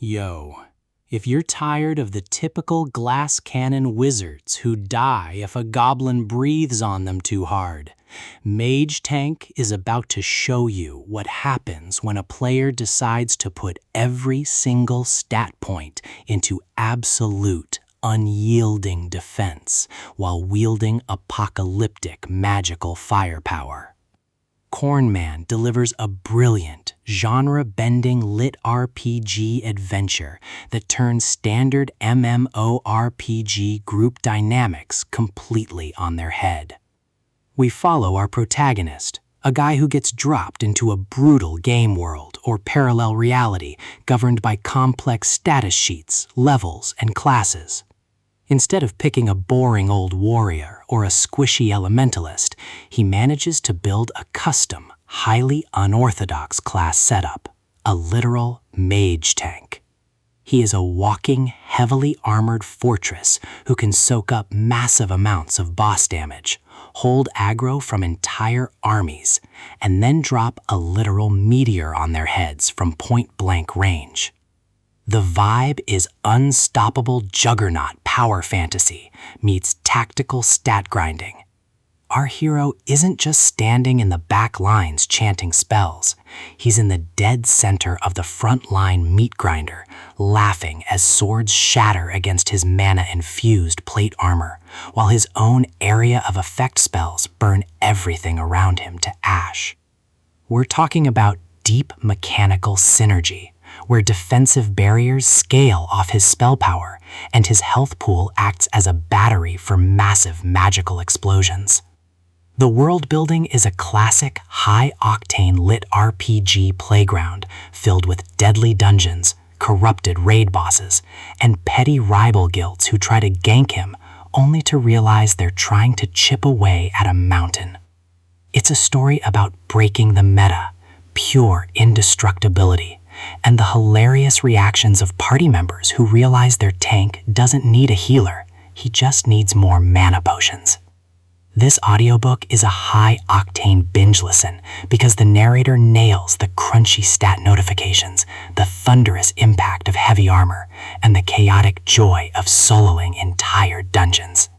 Yo, if you're tired of the typical glass cannon wizards who die if a goblin breathes on them too hard, Mage Tank is about to show you what happens when a player decides to put every single stat point into absolute, unyielding defense while wielding apocalyptic magical firepower. Cornman delivers a brilliant, genre-bending LitRPG adventure that turns standard MMORPG group dynamics completely on their head. We follow our protagonist, a guy who gets dropped into a brutal game world or parallel reality governed by complex status sheets, levels, and classes. Instead of picking a boring old warrior or a squishy elementalist, he manages to build a custom, highly unorthodox class setup, a literal Mage Tank. He is a walking, heavily armored fortress who can soak up massive amounts of boss damage, hold aggro from entire armies, and then drop a literal meteor on their heads from point-blank range. The vibe is unstoppable juggernaut power fantasy meets tactical stat grinding. Our hero isn't just standing in the back lines chanting spells. He's in the dead center of the frontline meat grinder, laughing as swords shatter against his mana-infused plate armor, while his own area of effect spells burn everything around him to ash. We're talking about deep mechanical synergy, where defensive barriers scale off his spell power, and his health pool acts as a battery for massive magical explosions. The world building is a classic, high-octane LitRPG playground filled with deadly dungeons, corrupted raid bosses, and petty rival guilds who try to gank him only to realize they're trying to chip away at a mountain. It's a story about breaking the meta, pure indestructibility, and the hilarious reactions of party members who realize their tank doesn't need a healer, he just needs more mana potions. This audiobook is a high-octane binge listen because the narrator nails the crunchy stat notifications, the thunderous impact of heavy armor, and the chaotic joy of soloing entire dungeons.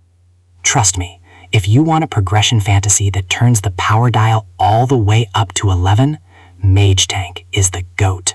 Trust me, if you want a progression fantasy that turns the power dial all the way up to 11, Mage Tank is the GOAT.